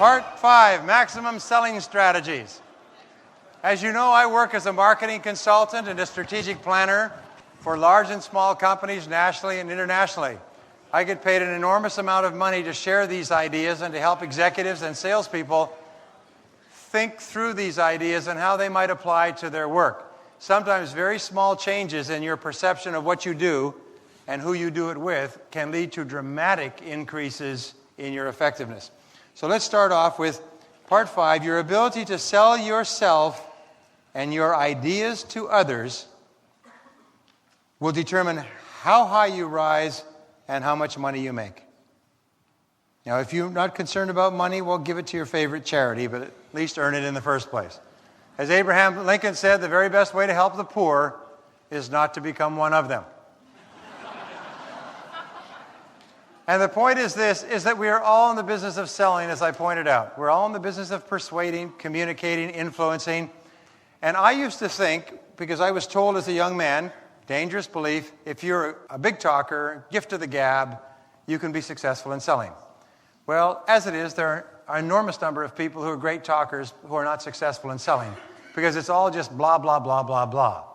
Part 5, maximum selling strategies. As you know, I work as a marketing consultant and a strategic planner for large and small companies nationally and internationally. I get paid an enormous amount of money to share these ideas and to help executives and salespeople think through these ideas and how they might apply to their work. Sometimes very small changes in your perception of what you do and who you do it with can lead to dramatic increases in your effectiveness. So let's start off with Part 5, your ability to sell yourself and your ideas to others will determine how high you rise and how much money you make. Now, if you're not concerned about money, well, give it to your favorite charity, but at least earn it in the first place. As Abraham Lincoln said, the very best way to help the poor is not to become one of them. And the point is this, is that we are all in the business of selling, as I pointed out. We're all in the business of persuading, communicating, influencing. And I used to think, because I was told as a young man, dangerous belief, if you're a big talker, gift of the gab, you can be successful in selling. Well, as it is, there are an enormous number of people who are great talkers who are not successful in selling, because it's all just blah, blah, blah, blah, blah.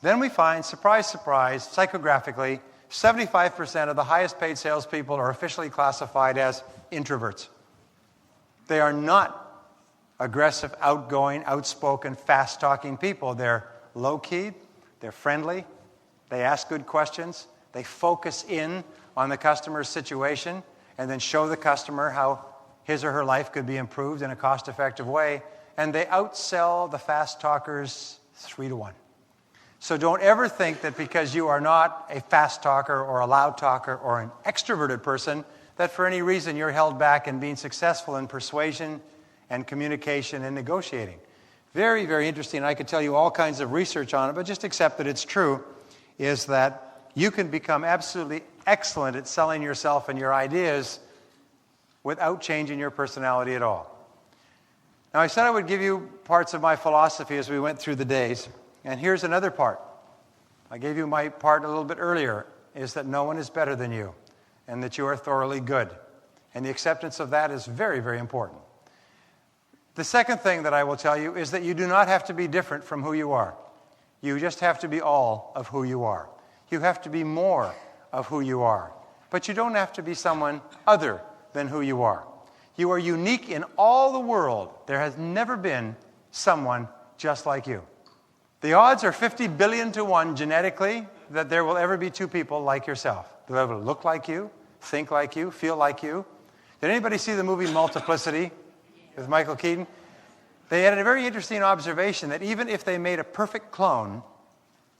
Then we find, surprise, surprise, psychographically, 75% of the highest paid salespeople are officially classified as introverts. They are not aggressive, outgoing, outspoken, fast-talking people. They're low-key, they're friendly, they ask good questions, they focus in on the customer's situation and then show the customer how his or her life could be improved in a cost-effective way, and they outsell the fast talkers 3-1. So don't ever think that because you are not a fast talker or a loud talker or an extroverted person, that for any reason you're held back in being successful in persuasion and communication and negotiating. Very, very interesting. I could tell you all kinds of research on it, but just accept that it's true, is that you can become absolutely excellent at selling yourself and your ideas without changing your personality at all. Now, I said I would give you parts of my philosophy as we went through the days. And here's another part. I gave you my part a little bit earlier, is that no one is better than you and that you are thoroughly good. And the acceptance of that is very, very important. The second thing that I will tell you is that you do not have to be different from who you are. You just have to be all of who you are. You have to be more of who you are. But you don't have to be someone other than who you are. You are unique in all the world. There has never been someone just like you. The odds are 50 billion to 1 genetically that there will ever be two people like yourself. They'll ever look like you, think like you, feel like you. Did anybody see the movie Multiplicity with Michael Keaton? They had a very interesting observation that even if they made a perfect clone,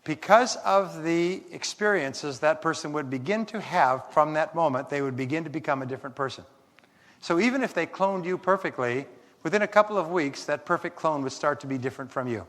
because of the experiences that person would begin to have from that moment, they would begin to become a different person. So even if they cloned you perfectly, within a couple of weeks, that perfect clone would start to be different from you.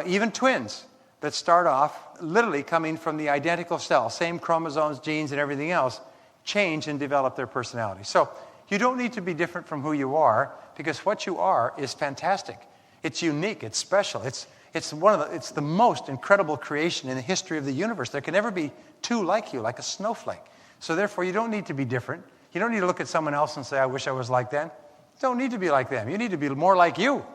Even twins that start off literally coming from the identical cell, same chromosomes, genes, and everything else, change and develop their personality. So you don't need to be different from who you are, because what you are is fantastic. It's unique. It's special. It's the most incredible creation in the history of the universe. There can never be two like you, like a snowflake. So therefore, you don't need to be different. You don't need to look at someone else and say, I wish I was like them. You don't need to be like them. You need to be more like you,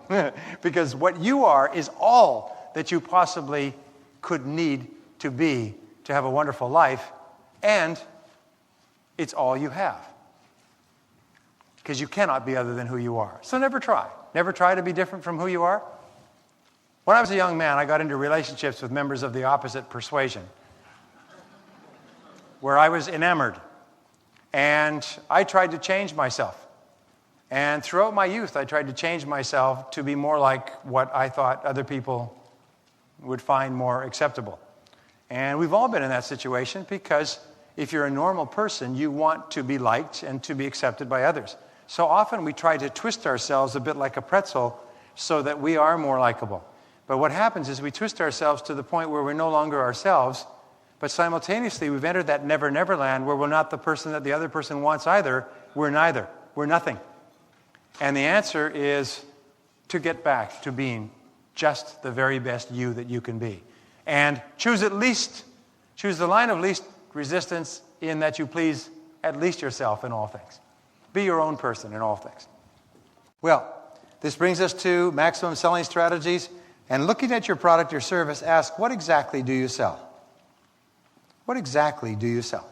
because what you are is all that you possibly could need to be to have a wonderful life, and it's all you have, because you cannot be other than who you are. So never try. Never try to be different from who you are. When I was a young man, I got into relationships with members of the opposite persuasion, where I was enamored, and I tried to change myself. And throughout my youth, I tried to change myself to be more like what I thought other people would find more acceptable. And we've all been in that situation, because if you're a normal person, you want to be liked and to be accepted by others. So often we try to twist ourselves a bit like a pretzel so that we are more likable. But what happens is we twist ourselves to the point where we're no longer ourselves, but simultaneously we've entered that never, never land where we're not the person that the other person wants either. We're neither. We're nothing. And the answer is to get back to being just the very best you that you can be. And choose the line of least resistance in that you please at least yourself in all things. Be your own person in all things. Well, this brings us to maximum selling strategies. And looking at your product or service, ask, what exactly do you sell? What exactly do you sell?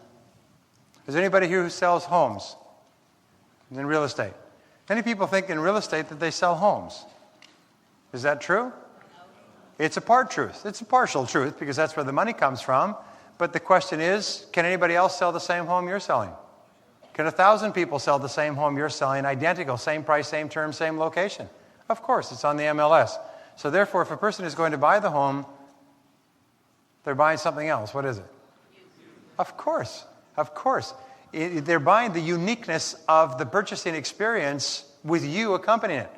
Is there anybody here who sells homes in real estate? Many people think in real estate that they sell homes. Is that true? It's a part truth. It's a partial truth because that's where the money comes from. But the question is, can anybody else sell the same home you're selling? Can 1,000 people sell the same home you're selling, identical, same price, same term, same location? Of course, it's on the MLS. So therefore, if a person is going to buy the home, they're buying something else. What is it? Of course. Of course. They're buying the uniqueness of the purchasing experience with you accompanying it.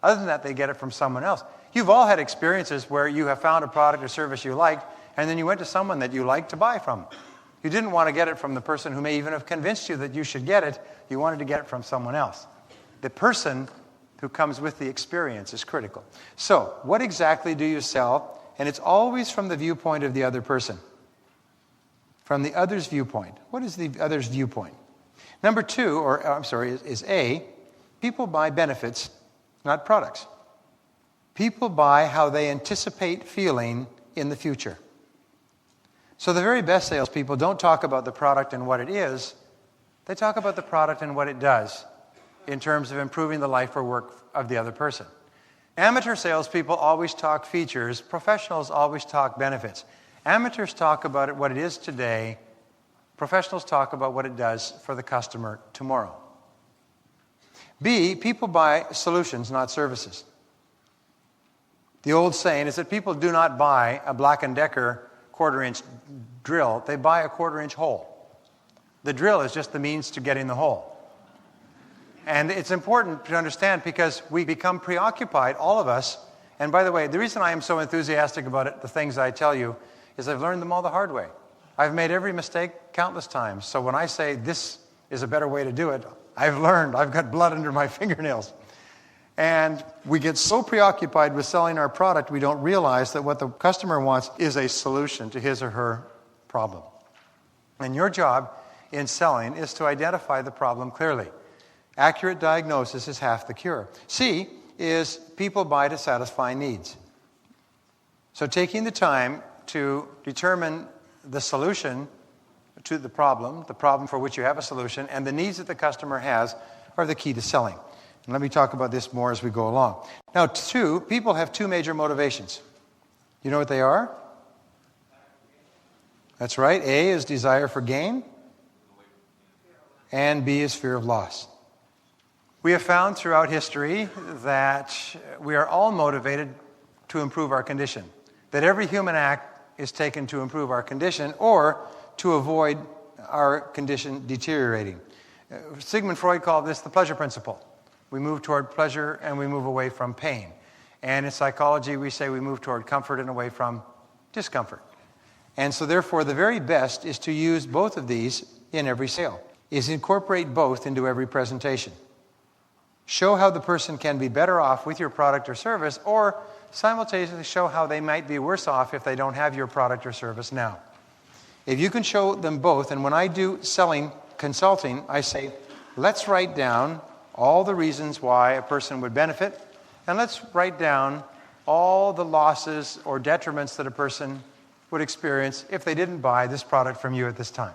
Other than that, they get it from someone else. You've all had experiences where you have found a product or service you liked, and then you went to someone that you liked to buy from. You didn't want to get it from the person who may even have convinced you that you should get it. You wanted to get it from someone else. The person who comes with the experience is critical. So, what exactly do you sell? And it's always from the viewpoint of the other person. From the other's viewpoint. What is the other's viewpoint? Number two, is A, people buy benefits, not products. People buy how they anticipate feeling in the future. So the very best salespeople don't talk about the product and what it is. They talk about the product and what it does in terms of improving the life or work of the other person. Amateur salespeople always talk features. Professionals always talk benefits. Amateurs talk about it, what it is today. Professionals talk about what it does for the customer tomorrow. B, people buy solutions, not services. The old saying is that people do not buy a Black & Decker quarter-inch drill. They buy a quarter-inch hole. The drill is just the means to getting the hole. And it's important to understand because we become preoccupied, all of us. And by the way, the reason I am so enthusiastic about it, the things I tell you, is I've learned them all the hard way. I've made every mistake countless times. So when I say this is a better way to do it, I've learned. I've got blood under my fingernails. And we get so preoccupied with selling our product, we don't realize that what the customer wants is a solution to his or her problem. And your job in selling is to identify the problem clearly. Accurate diagnosis is half the cure. C is people buy to satisfy needs. So taking the time to determine the solution to the problem for which you have a solution, and the needs that the customer has are the key to selling. And let me talk about this more as we go along. Now, people have two major motivations. You know what they are? That's right. A is desire for gain, and B is fear of loss. We have found throughout history that we are all motivated to improve our condition, that every human act is taken to improve our condition or to avoid our condition deteriorating. Sigmund Freud called this the pleasure principle. We move toward pleasure and we move away from pain. And in psychology, we say we move toward comfort and away from discomfort. And so therefore, the very best is to use both of these in every sale, is incorporate both into every presentation. Show how the person can be better off with your product or service, or simultaneously show how they might be worse off if they don't have your product or service now. If you can show them both, and when I do selling consulting, I say, let's write down all the reasons why a person would benefit, and let's write down all the losses or detriments that a person would experience if they didn't buy this product from you at this time.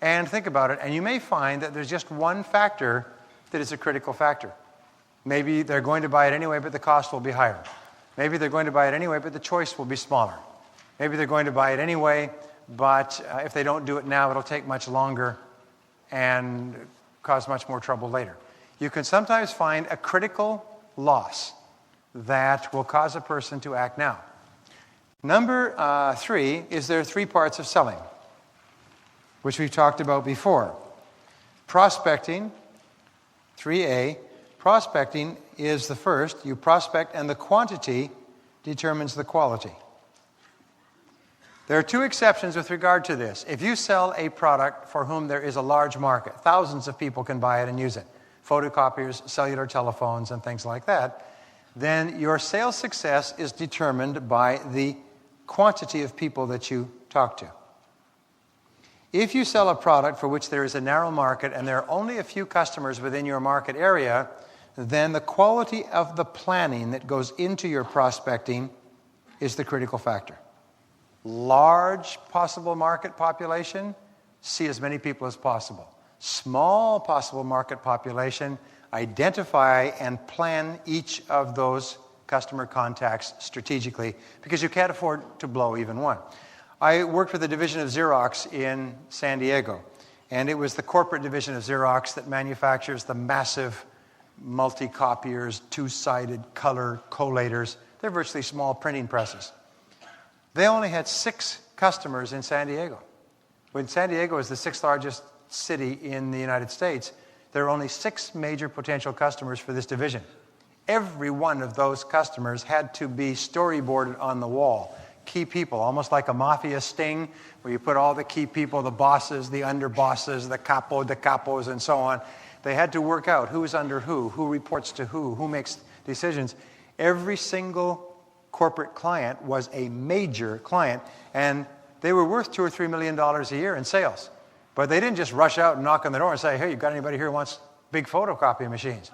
And think about it, and you may find that there's just one factor that is a critical factor. Maybe they're going to buy it anyway, but the cost will be higher. Maybe they're going to buy it anyway, but the choice will be smaller. Maybe they're going to buy it anyway, but if they don't do it now, it'll take much longer and cause much more trouble later. You can sometimes find a critical loss that will cause a person to act now. Number 3 is there are 3 parts of selling, which we've talked about before. Prospecting, 3A. Prospecting is the first. You prospect, and the quantity determines the quality. There are 2 exceptions with regard to this. If you sell a product for whom there is a large market, thousands of people can buy it and use it, photocopiers, cellular telephones, and things like that, then your sales success is determined by the quantity of people that you talk to. If you sell a product for which there is a narrow market and there are only a few customers within your market area, then the quality of the planning that goes into your prospecting is the critical factor. Large possible market population, see as many people as possible. Small possible market population, identify and plan each of those customer contacts strategically, because you can't afford to blow even one. I worked with the division of Xerox in San Diego, and it was the corporate division of Xerox that manufactures the massive multi-copiers, two-sided color collators. They're virtually small printing presses. They only had 6 customers in San Diego. When San Diego is the 6th largest city in the United States, there are only 6 major potential customers for this division. Every one of those customers had to be storyboarded on the wall. Key people, almost like a mafia sting, where you put all the key people, the bosses, the underbosses, the capos, and so on. They had to work out who's under who reports to who makes decisions. Every single corporate client was a major client, and they were worth $2 or $3 million a year in sales. But they didn't just rush out and knock on the door and say, hey, you got anybody here who wants big photocopy machines?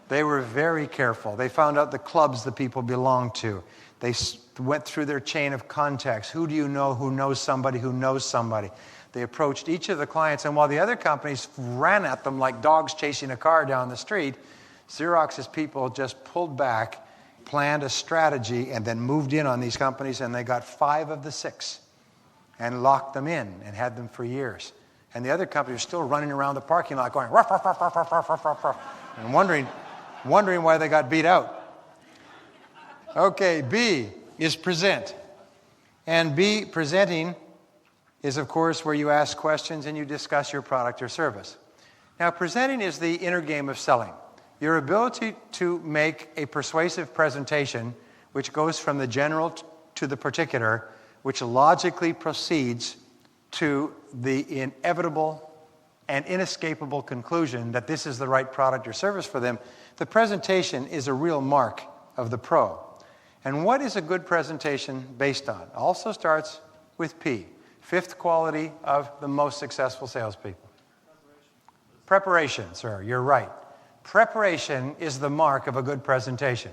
They were very careful. They found out the clubs the people belonged to. They went through their chain of contacts. Who do you know who knows somebody who knows somebody? They approached each of the clients, and while the other companies ran at them like dogs chasing a car down the street, Xerox's people just pulled back, planned a strategy, and then moved in on these companies, and they got 5 of the 6 and locked them in and had them for years. And the other companies are still running around the parking lot going, ruff, ruff, ruff, ruff, ruff, ruff, ruff, ruff, and wondering why they got beat out. Okay, B is present. And B, presenting, is, of course, where you ask questions and you discuss your product or service. Now, presenting is the inner game of selling. Your ability to make a persuasive presentation, which goes from the general to the particular, which logically proceeds to the inevitable and inescapable conclusion that this is the right product or service for them. The presentation is a real mark of the pro. And what is a good presentation based on? Also starts with P, 5th quality of the most successful salespeople. Preparation, sir, you're right. Preparation is the mark of a good presentation.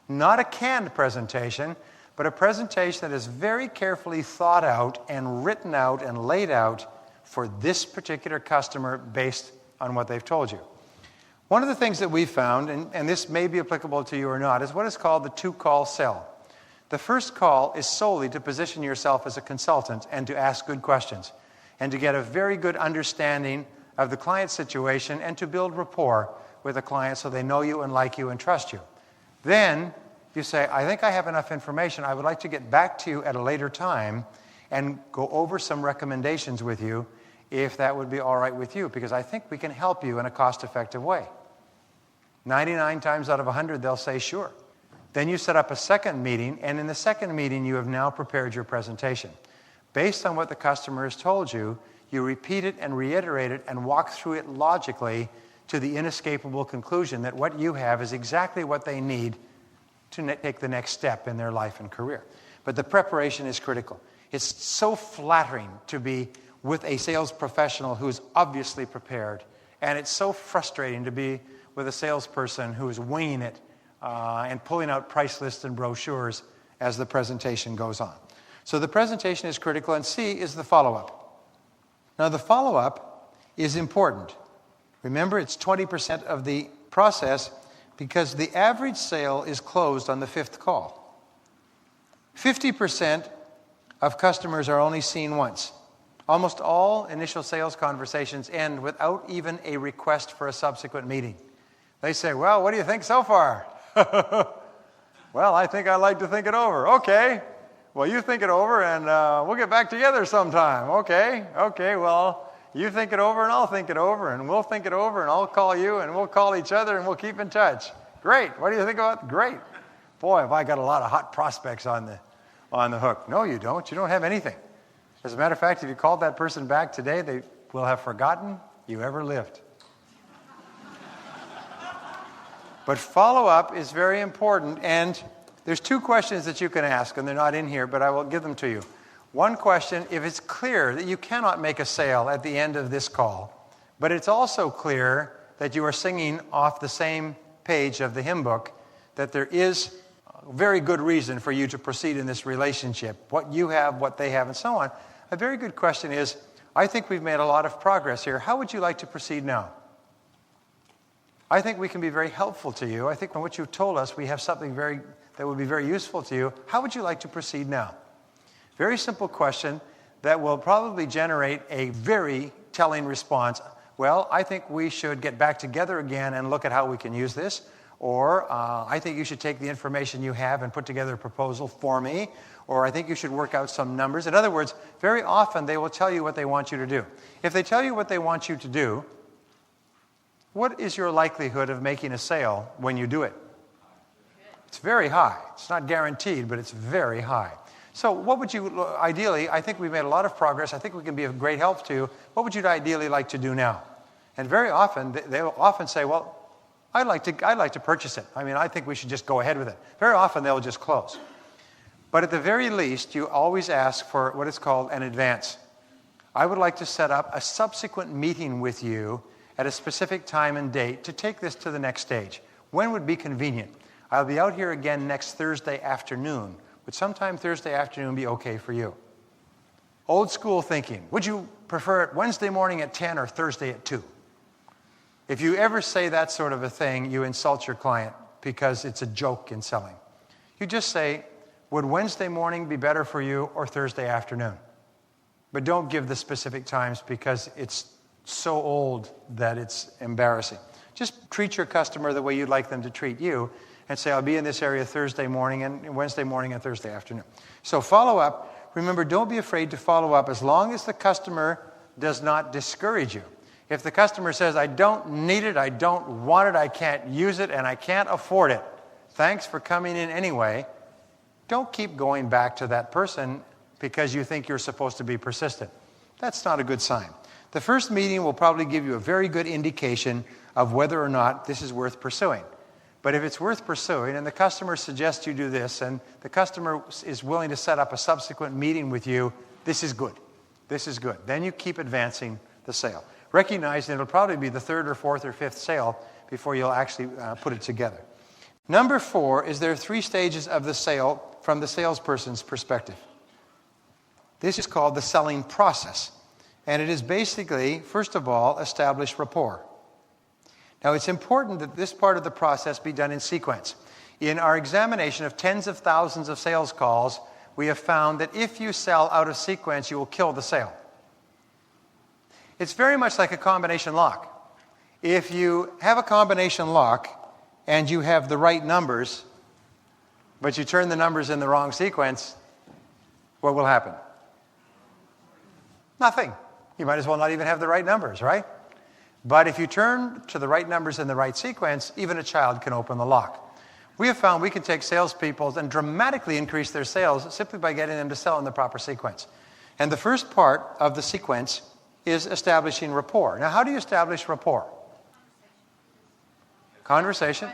Not a canned presentation, but a presentation that is very carefully thought out and written out and laid out for this particular customer based on what they've told you. One of the things that we found, and this may be applicable to you or not, is what is called the 2-call sell. The first call is solely to position yourself as a consultant and to ask good questions and to get a very good understanding of the client's situation and to build rapport with the client so they know you and like you and trust you. Then you say, I think I have enough information. I would like to get back to you at a later time and go over some recommendations with you, if that would be all right with you, because I think we can help you in a cost-effective way. 99 times out of 100, they'll say, sure. Then you set up a second meeting, and in the second meeting, you have now prepared your presentation. Based on what the customer has told you, you repeat it and reiterate it and walk through it logically to the inescapable conclusion that what you have is exactly what they need to take the next step in their life and career. But the preparation is critical. It's so flattering to be with a sales professional who's obviously prepared, and it's so frustrating to be with a salesperson who is winging it and pulling out price lists and brochures as the presentation goes on. So the presentation is critical, and C is the follow-up. Now, the follow-up is important. Remember, it's 20% of the process because the average sale is closed on the 5th call. 50% of customers are only seen once. Almost all initial sales conversations end without even a request for a subsequent meeting. They say, well, what do you think so far? Well, I think I'd like to think it over. Okay. Well, you think it over, and we'll get back together sometime. Okay, well, you think it over, and I'll think it over, and we'll think it over, and I'll call you, and we'll call each other, and we'll keep in touch. Great. What do you think about it? Great. Boy, have I got a lot of hot prospects on the hook. No, you don't. You don't have anything. As a matter of fact, if you called that person back today, they will have forgotten you ever lived. But follow-up is very important, and there's 2 questions that you can ask, and they're not in here, but I will give them to you. One question, if it's clear that you cannot make a sale at the end of this call, but it's also clear that you are singing off the same page of the hymn book that there is a very good reason for you to proceed in this relationship. What you have, what they have, and so on. A very good question is, I think we've made a lot of progress here. How would you like to proceed now? I think we can be very helpful to you. I think from what you've told us, we have something that would be very useful to you. How would you like to proceed now? Very simple question that will probably generate a very telling response. Well, I think we should get back together again and look at how we can use this. Or, I think you should take the information you have and put together a proposal for me. Or, I think you should work out some numbers. In other words, very often they will tell you what they want you to do. If they tell you what they want you to do, what is your likelihood of making a sale when you do it? It's very high. It's not guaranteed, but it's very high. So what would you, ideally, I think we've made a lot of progress. I think we can be of great help to you. What would you ideally like to do now? And very often, they will often say, well, I'd like to purchase it. I mean, I think we should just go ahead with it. Very often, they'll just close. But at the very least, you always ask for what is called an advance. I would like to set up a subsequent meeting with you at a specific time and date to take this to the next stage. When would be convenient? I'll be out here again next Thursday afternoon. Would sometime Thursday afternoon be okay for you? Old school thinking. Would you prefer it Wednesday morning at 10 or Thursday at 2? If you ever say that sort of a thing, you insult your client because it's a joke in selling. You just say, would Wednesday morning be better for you or Thursday afternoon? But don't give the specific times because it's so old that it's embarrassing. Just treat your customer the way you'd like them to treat you and say, I'll be in this area Thursday morning and Wednesday morning and Thursday afternoon. So follow up. Remember, don't be afraid to follow up as long as the customer does not discourage you. If the customer says, I don't need it, I don't want it, I can't use it, and I can't afford it, thanks for coming in anyway, don't keep going back to that person because you think you're supposed to be persistent. That's not a good sign. The first meeting will probably give you a very good indication of whether or not this is worth pursuing. But if it's worth pursuing and the customer suggests you do this and the customer is willing to set up a subsequent meeting with you, this is good. This is good. Then you keep advancing the sale. Recognize that it'll probably be the third or fourth or fifth sale before you'll actually put it together. Number 4 is there are 3 stages of the sale from the salesperson's perspective. This is called the selling process. And it is basically, first of all, establish rapport. Now, it's important that this part of the process be done in sequence. In our examination of tens of thousands of sales calls, we have found that if you sell out of sequence, you will kill the sale. It's very much like a combination lock. If you have a combination lock and you have the right numbers, but you turn the numbers in the wrong sequence, what will happen? Nothing. You might as well not even have the right numbers, right? But if you turn to the right numbers in the right sequence, even a child can open the lock. We have found we can take salespeople and dramatically increase their sales simply by getting them to sell in the proper sequence. And the first part of the sequence is establishing rapport. Now, how do you establish rapport? Conversation.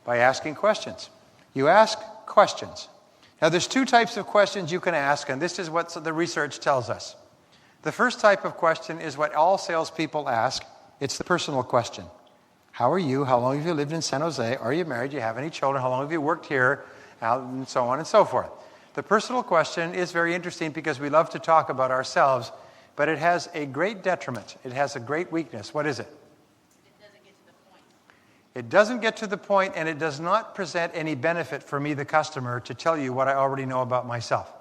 By asking questions. You ask questions. Now, there's 2 types of questions you can ask, and this is what the research tells us. The first type of question is what all salespeople ask. It's the personal question. How are you? How long have you lived in San Jose? Are you married? Do you have any children? How long have you worked here? And so on and so forth. The personal question is very interesting because we love to talk about ourselves, but it has a great detriment. It has a great weakness. What is it? It doesn't get to the point. It doesn't get to the point, and it does not present any benefit for me, the customer, to tell you what I already know about myself.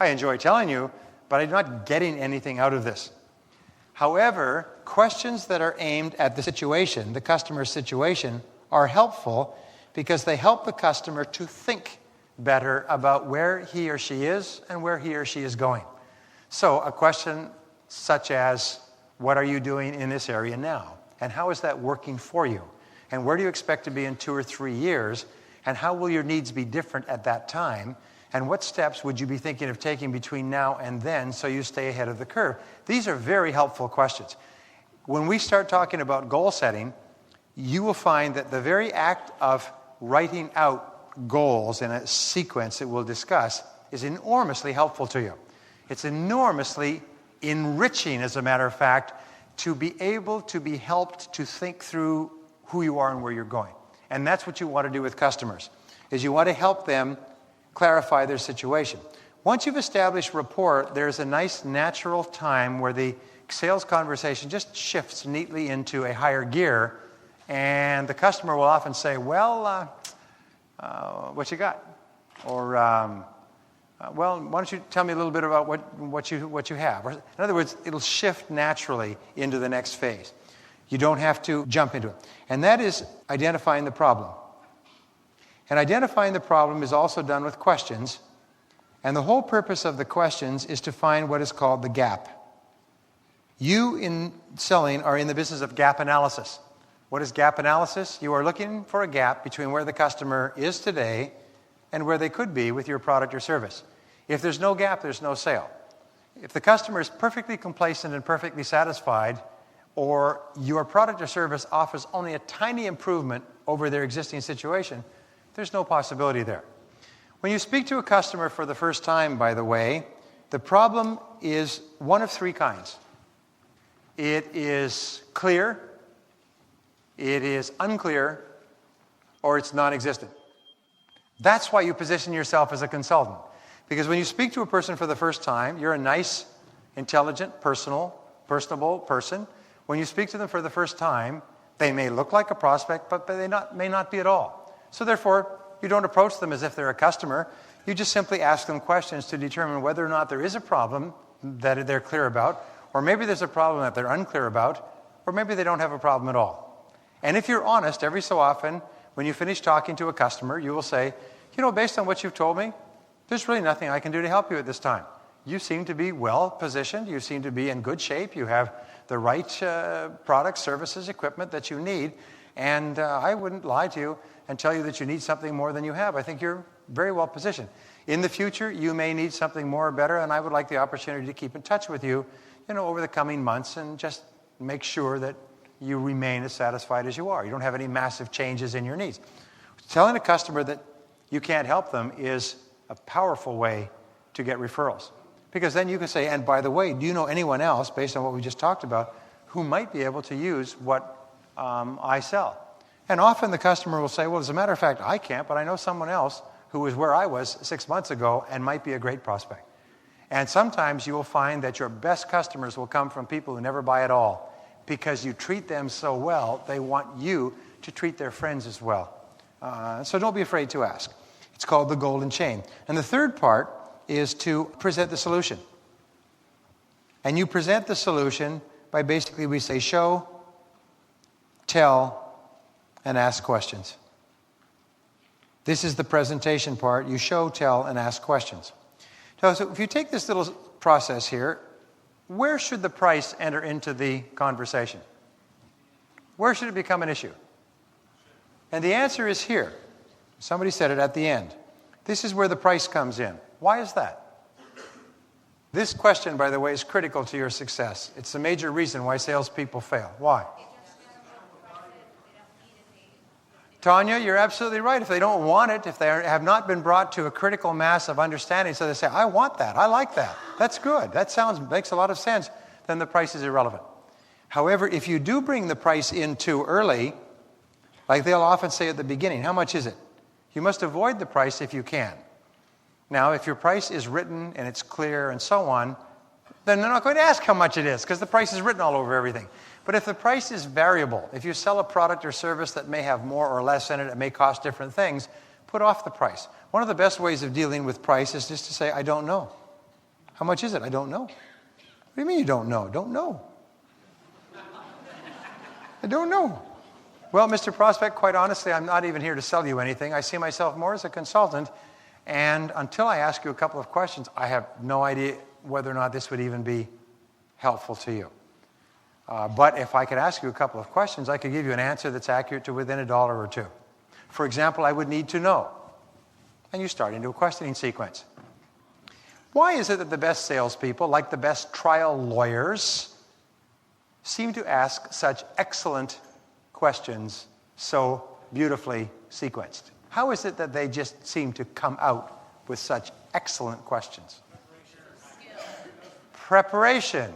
I enjoy telling you, but I'm not getting anything out of this. However, questions that are aimed at the situation, the customer's situation, are helpful because they help the customer to think better about where he or she is and where he or she is going. So a question such as, what are you doing in this area now? And how is that working for you? And where do you expect to be in 2 or 3 years? And how will your needs be different at that time? And what steps would you be thinking of taking between now and then so you stay ahead of the curve? These are very helpful questions. When we start talking about goal setting, you will find that the very act of writing out goals in a sequence that we'll discuss is enormously helpful to you. It's enormously enriching, as a matter of fact, to be able to be helped to think through who you are and where you're going. And that's what you want to do with customers, is you want to help them clarify their situation. Once you've established rapport, there's a nice natural time where the sales conversation just shifts neatly into a higher gear, and the customer will often say, well, what you got? Or, well, why don't you tell me a little bit about what you have? Or, in other words, it'll shift naturally into the next phase. You don't have to jump into it. And that is identifying the problem. And identifying the problem is also done with questions. And the whole purpose of the questions is to find what is called the gap. You in selling are in the business of gap analysis. What is gap analysis? You are looking for a gap between where the customer is today and where they could be with your product or service. If there's no gap, there's no sale. If the customer is perfectly complacent and perfectly satisfied, or your product or service offers only a tiny improvement over their existing situation, there's no possibility there. When you speak to a customer for the first time, by the way, the problem is one of three kinds. It is clear, it is unclear, or it's non-existent. That's why you position yourself as a consultant. Because when you speak to a person for the first time, you're a nice, intelligent, personable person. When you speak to them for the first time, they may look like a prospect, but they may not be at all. So therefore, you don't approach them as if they're a customer. You just simply ask them questions to determine whether or not there is a problem that they're clear about, or maybe there's a problem that they're unclear about, or maybe they don't have a problem at all. And if you're honest, every so often, when you finish talking to a customer, you will say, based on what you've told me, there's really nothing I can do to help you at this time. You seem to be well positioned. You seem to be in good shape. You have the right products, services, equipment that you need. And I wouldn't lie to you and tell you that you need something more than you have. I think you're very well positioned. In the future, you may need something more or better, and I would like the opportunity to keep in touch with you, over the coming months, and just make sure that you remain as satisfied as you are. You don't have any massive changes in your needs. Telling a customer that you can't help them is a powerful way to get referrals. Because then you can say, and by the way, do you know anyone else, based on what we just talked about, who might be able to use what I sell? And often the customer will say, well, as a matter of fact, I can't, but I know someone else who was where I was 6 months ago and might be a great prospect. And sometimes you will find that your best customers will come from people who never buy at all, because you treat them so well, they want you to treat their friends as well. So don't be afraid to ask. It's called the golden chain. And the third part is to present the solution. And you present the solution by basically, we say, show, tell, and ask questions. This is the presentation part. You show, tell, and ask questions. So if you take this little process here, where should the price enter into the conversation? Where should it become an issue? And the answer is here. Somebody said it at the end. This is where the price comes in. Why is that? This question, by the way, is critical to your success. It's a major reason why salespeople fail. Why? Tanya, you're absolutely right. If they don't want it, if they have not been brought to a critical mass of understanding, so they say, I want that, I like that, that's good, makes a lot of sense, then the price is irrelevant. However, if you do bring the price in too early, like they'll often say at the beginning, how much is it? You must avoid the price if you can. Now, if your price is written and it's clear and so on, then they're not going to ask how much it is, because the price is written all over everything. But if the price is variable, if you sell a product or service that may have more or less in it, it may cost different things, put off the price. One of the best ways of dealing with price is just to say, I don't know. How much is it? I don't know. What do you mean you don't know? Don't know. I don't know. Well, Mr. Prospect, quite honestly, I'm not even here to sell you anything. I see myself more as a consultant, and until I ask you a couple of questions, I have no idea whether or not this would even be helpful to you. But if I could ask you a couple of questions, I could give you an answer that's accurate to within $1 or $2. For example, I would need to know. And you start into a questioning sequence. Why is it that the best salespeople, like the best trial lawyers, seem to ask such excellent questions so beautifully sequenced? How is it that they just seem to come out with such excellent questions? Preparation.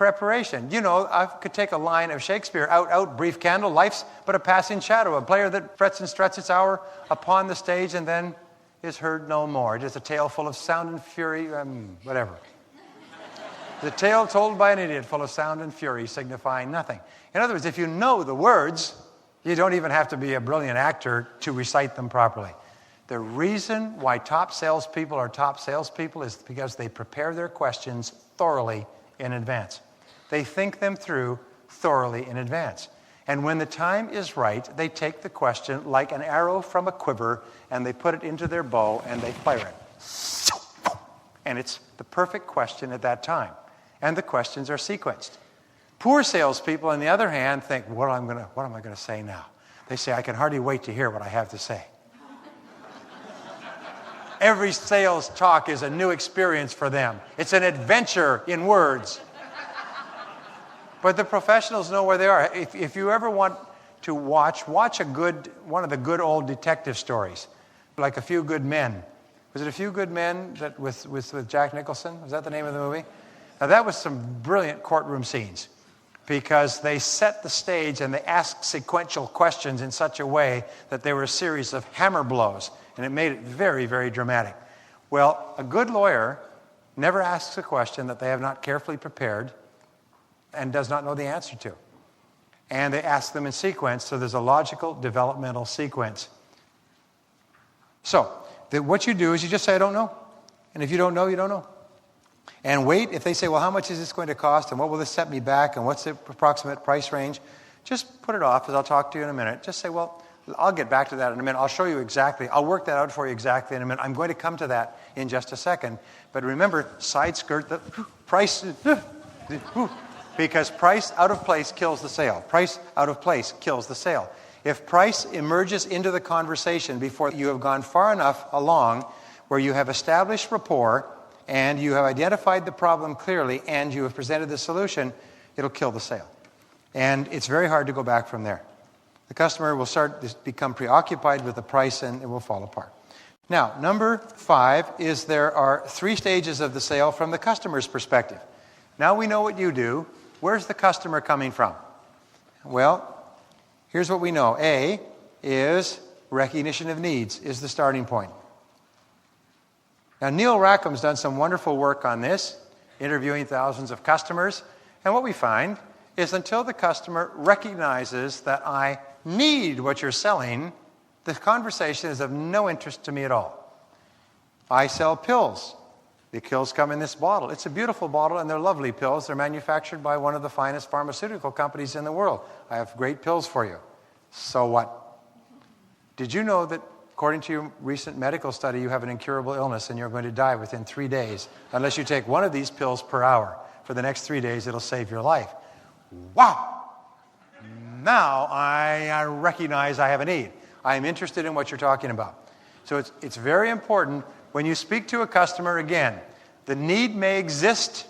preparation. You know, I could take a line of Shakespeare, out, brief candle, life's but a passing shadow, a player that frets and struts its hour upon the stage and then is heard no more. Just a tale full of sound and fury, whatever. The tale told by an idiot full of sound and fury signifying nothing. In other words, if you know the words, you don't even have to be a brilliant actor to recite them properly. The reason why top salespeople are top salespeople is because they prepare their questions thoroughly in advance. They think them through thoroughly in advance. And when the time is right, they take the question like an arrow from a quiver and they put it into their bow and they fire it. And it's the perfect question at that time. And the questions are sequenced. Poor salespeople, on the other hand, think, what am I going to say now? They say, I can hardly wait to hear what I have to say. Every sales talk is a new experience for them. It's an adventure in words. But the professionals know where they are. If you ever want to watch one of the good old detective stories, like A Few Good Men. Was it A Few Good Men that with Jack Nicholson? Was that the name of the movie? Now that was some brilliant courtroom scenes because they set the stage and they asked sequential questions in such a way that they were a series of hammer blows. And it made it very, very dramatic. Well, a good lawyer never asks a question that they have not carefully prepared and does not know the answer to. And they ask them in sequence, so there's a logical developmental sequence. So, what you do is you just say, I don't know. And if you don't know, you don't know. And wait, if they say, well, how much is this going to cost? And what will this set me back? And what's the approximate price range? Just put it off, as I'll talk to you in a minute. Just say, well, I'll get back to that in a minute. I'll show you exactly. I'll work that out for you exactly in a minute. I'm going to come to that in just a second. But remember, side skirt the price, because price out of place kills the sale. Price out of place kills the sale. If price emerges into the conversation before you have gone far enough along where you have established rapport and you have identified the problem clearly and you have presented the solution, it'll kill the sale. And it's very hard to go back from there. The customer will start to become preoccupied with the price and it will fall apart. Now, number 5 is there are 3 stages of the sale from the customer's perspective. Now we know what you do. Where's the customer coming from? Well, here's what we know. A is recognition of needs is the starting point. Now, Neil Rackham's done some wonderful work on this, interviewing thousands of customers. And what we find is until the customer recognizes that I need what you're selling, the conversation is of no interest to me at all. I sell pills. The pills come in this bottle. It's a beautiful bottle, and they're lovely pills. They're manufactured by one of the finest pharmaceutical companies in the world. I have great pills for you. So what? Did you know that, according to your recent medical study, you have an incurable illness and you're going to die within 3 days unless you take one of these pills per hour? For the next 3 days, it'll save your life. Wow! Now I recognize I have a need. I am interested in what you're talking about. So it's very important when you speak to a customer, again, the need may exist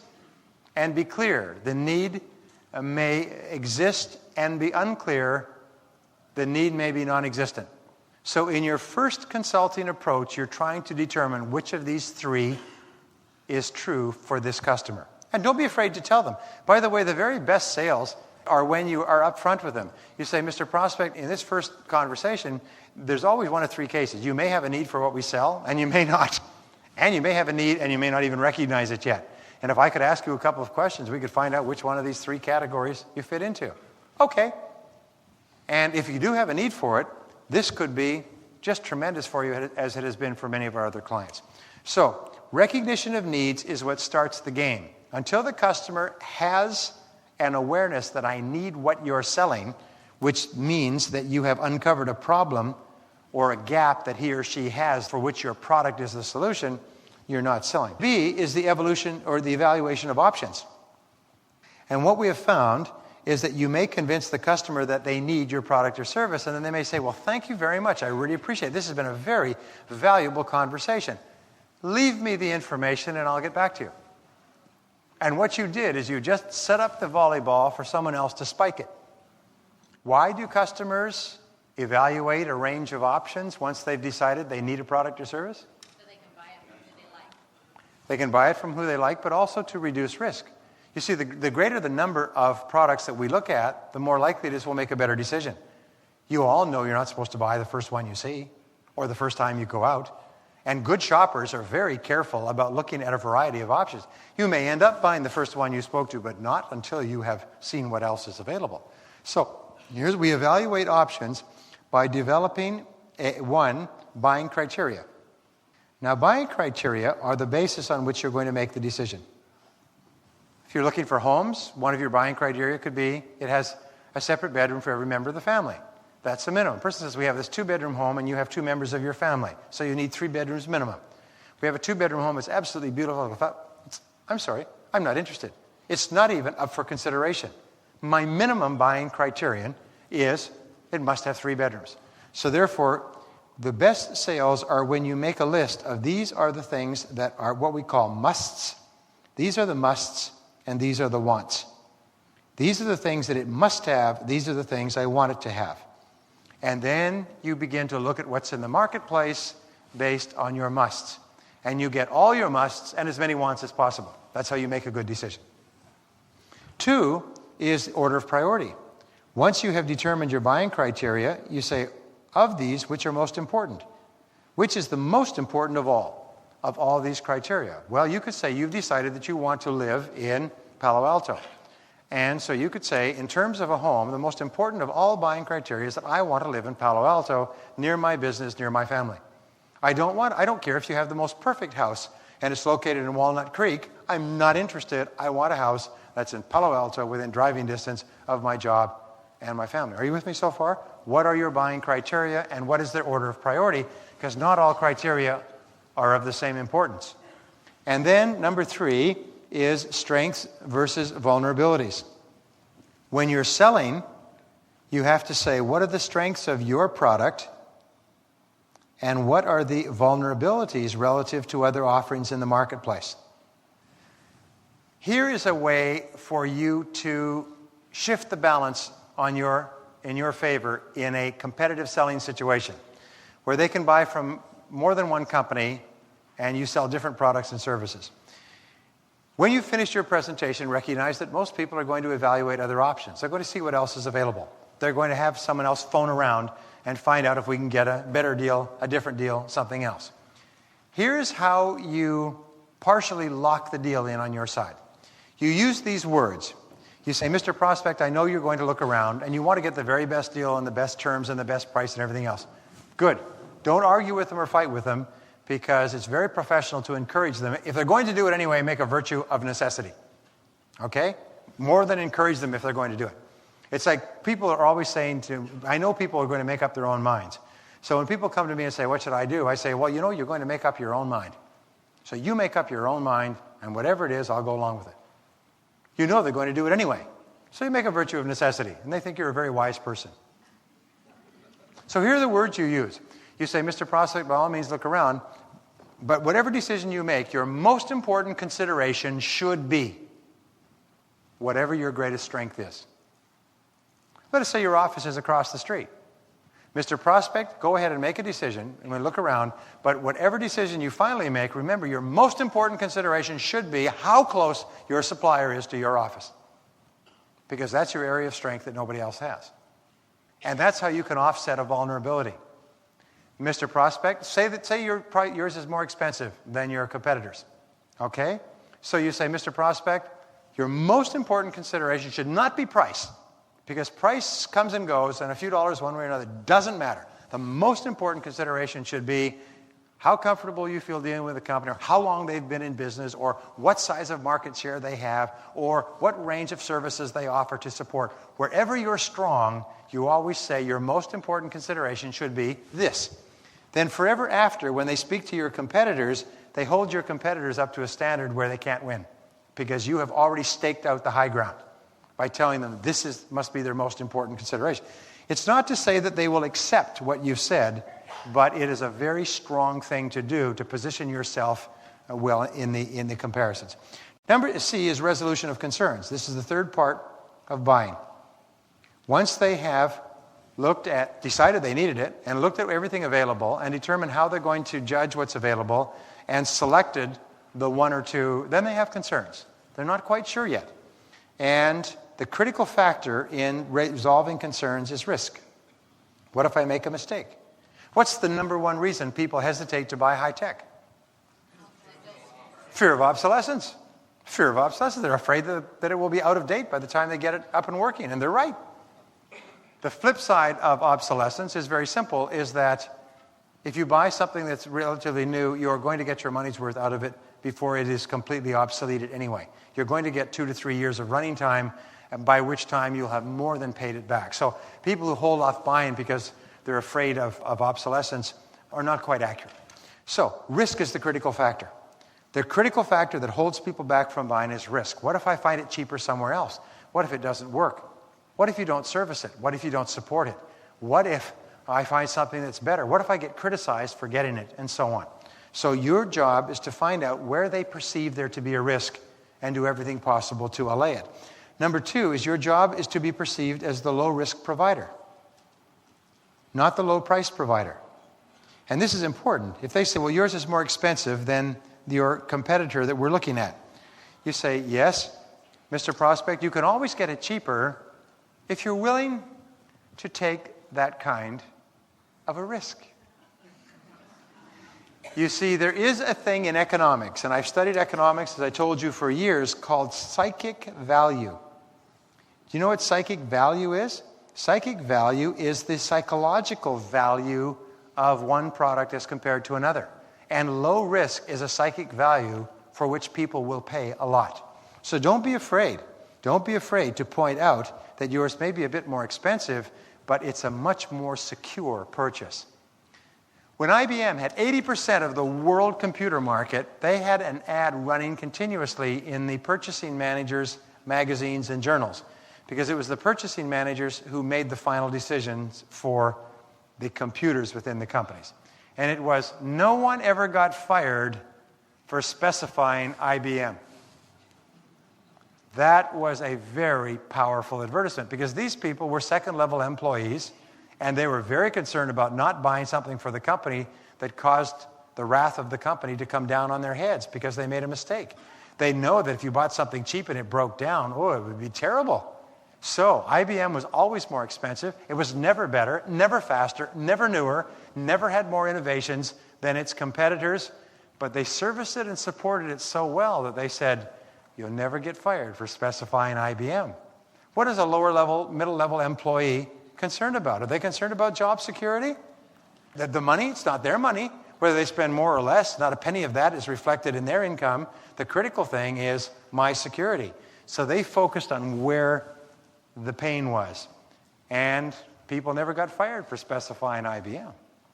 and be clear. The need may exist and be unclear. The need may be non-existent. So in your first consulting approach, you're trying to determine which of these 3 is true for this customer. And don't be afraid to tell them. By the way, the very best sales are when you are upfront with them. You say, Mr. Prospect, in this first conversation, there's always one of 3 cases. You may have a need for what we sell, and you may not. And you may have a need, and you may not even recognize it yet. And if I could ask you a couple of questions, we could find out which one of these 3 categories you fit into. Okay. And if you do have a need for it, this could be just tremendous for you, as it has been for many of our other clients. So, recognition of needs is what starts the game. Until the customer has an awareness that I need what you're selling, which means that you have uncovered a problem or a gap that he or she has for which your product is the solution, you're not selling. B is the evolution or the evaluation of options. And what we have found is that you may convince the customer that they need your product or service, and then they may say, well, thank you very much. I really appreciate it. This has been a very valuable conversation. Leave me the information and I'll get back to you. And what you did is you just set up the volleyball for someone else to spike it. Why do customers evaluate a range of options once they've decided they need a product or service? So they can buy it from who they like. They can buy it from who they like, but also to reduce risk. You see, the greater the number of products that we look at, the more likely it is we'll make a better decision. You all know you're not supposed to buy the first one you see or the first time you go out. And good shoppers are very careful about looking at a variety of options. You may end up buying the first one you spoke to, but not until you have seen what else is available. So we evaluate options by developing one buying criteria. Now, buying criteria are the basis on which you're going to make the decision. If you're looking for homes, one of your buying criteria could be it has a separate bedroom for every member of the family. That's the minimum. A person says, we have this 2-bedroom home and you have 2 members of your family, so you need 3 bedrooms minimum. We have a 2-bedroom home. It's absolutely beautiful. I'm sorry, I'm not interested. It's not even up for consideration. My minimum buying criterion is it must have 3 bedrooms. So therefore, the best sales are when you make a list of these are the things that are what we call musts. These are the musts and these are the wants. These are the things that it must have. These are the things I want it to have. And then you begin to look at what's in the marketplace based on your musts. And you get all your musts and as many wants as possible. That's how you make a good decision. 2 is order of priority. Once you have determined your buying criteria, you say, of these, which are most important? Which is the most important of all these criteria? Well, you could say you've decided that you want to live in Palo Alto. And so you could say, in terms of a home, the most important of all buying criteria is that I want to live in Palo Alto, near my business, near my family. I don't care if you have the most perfect house and it's located in Walnut Creek. I'm not interested. I want a house that's in Palo Alto within driving distance of my job and my family. Are you with me so far? What are your buying criteria and what is their order of priority? Because not all criteria are of the same importance. And then number 3 is strengths versus vulnerabilities. When you're selling, you have to say, what are the strengths of your product and what are the vulnerabilities relative to other offerings in the marketplace? Here is a way for you to shift the balance in your favor in a competitive selling situation where they can buy from more than one company and you sell different products and services. When you finish your presentation, recognize that most people are going to evaluate other options. They're going to see what else is available. They're going to have someone else phone around and find out if we can get a better deal, a different deal, something else. Here's how you partially lock the deal in on your side. You use these words. You say, Mr. Prospect, I know you're going to look around and you want to get the very best deal and the best terms and the best price and everything else. Good. Don't argue with them or fight with them, because it's very professional to encourage them. If they're going to do it anyway, make a virtue of necessity. Okay? More than encourage them if they're going to do it. It's like people are always saying I know people are going to make up their own minds. So when people come to me and say, what should I do? I say, well, you're going to make up your own mind. So you make up your own mind, and whatever it is, I'll go along with it. You know they're going to do it anyway. So you make a virtue of necessity, and they think you're a very wise person. So here are the words you use. You say, Mr. Prospect, by all means, look around. But whatever decision you make, your most important consideration should be whatever your greatest strength is. Let us say your office is across the street. Mr. Prospect, go ahead and make a decision, and we'll look around. But whatever decision you finally make, remember, your most important consideration should be how close your supplier is to your office. Because that's your area of strength that nobody else has. And that's how you can offset a vulnerability. Mr. Prospect, say yours is more expensive than your competitors. Okay? So you say, Mr. Prospect, your most important consideration should not be price, because price comes and goes, and a few dollars one way or another doesn't matter. The most important consideration should be how comfortable you feel dealing with the company, or how long they've been in business, or what size of market share they have, or what range of services they offer to support. Wherever you're strong, you always say your most important consideration should be this. Then forever after, when they speak to your competitors, they hold your competitors up to a standard where they can't win, because you have already staked out the high ground by telling them this must be their most important consideration. It's not to say that they will accept what you've said, but it is a very strong thing to do to position yourself well in the comparisons. Number C is resolution of concerns. This is the third part of buying. Once they have decided they needed it, and looked at everything available, and determined how they're going to judge what's available, and selected the one or two, then they have concerns. They're not quite sure yet. And the critical factor in resolving concerns is risk. What if I make a mistake? What's the number one reason people hesitate to buy high tech? Fear of obsolescence. Fear of obsolescence. They're afraid that it will be out of date by the time they get it up and working, and they're right. The flip side of obsolescence is very simple, is that if you buy something that's relatively new, you're going to get your money's worth out of it before it is completely obsoleted anyway. You're going to get 2 to 3 years of running time, and by which time you'll have more than paid it back. So people who hold off buying because they're afraid of obsolescence are not quite accurate. So risk is the critical factor. The critical factor that holds people back from buying is risk. What if I find it cheaper somewhere else? What if it doesn't work? What if you don't service it? What if you don't support it? What if I find something that's better? What if I get criticized for getting it? And so on. So your job is to find out where they perceive there to be a risk and do everything possible to allay it. Number 2 is your job is to be perceived as the low-risk provider, not the low-price provider. And this is important. If they say, well, yours is more expensive than your competitor that we're looking at, you say, yes, Mr. Prospect, you can always get it cheaper if you're willing to take that kind of a risk. You see, there is a thing in economics, and I've studied economics, as I told you, for years, called psychic value. Do you know what psychic value is? Psychic value is the psychological value of one product as compared to another. And low risk is a psychic value for which people will pay a lot. So don't be afraid. Don't be afraid to point out that yours may be a bit more expensive, but it's a much more secure purchase. When IBM had 80% of the world computer market, they had an ad running continuously in the purchasing managers' magazines and journals, because it was the purchasing managers who made the final decisions for the computers within the companies. And it was, no one ever got fired for specifying IBM. That was a very powerful advertisement, because these people were second-level employees, and they were very concerned about not buying something for the company that caused the wrath of the company to come down on their heads because they made a mistake. They know that if you bought something cheap and it broke down, oh, it would be terrible. So IBM was always more expensive. It was never better, never faster, never newer, never had more innovations than its competitors, but they serviced it and supported it so well that they said, you'll never get fired for specifying IBM. What is a lower-level, middle-level employee concerned about? Are they concerned about job security? The money, it's not their money. Whether they spend more or less, not a penny of that is reflected in their income. The critical thing is my security. So they focused on where the pain was. And people never got fired for specifying IBM.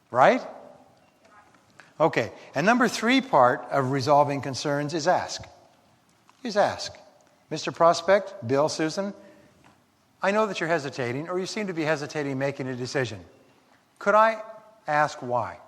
Right? Okay. And number 3 part of resolving concerns is ask. Is ask. Mr. Prospect, Bill, Susan, I know that you're hesitating, or you seem to be hesitating making a decision. Could I ask why?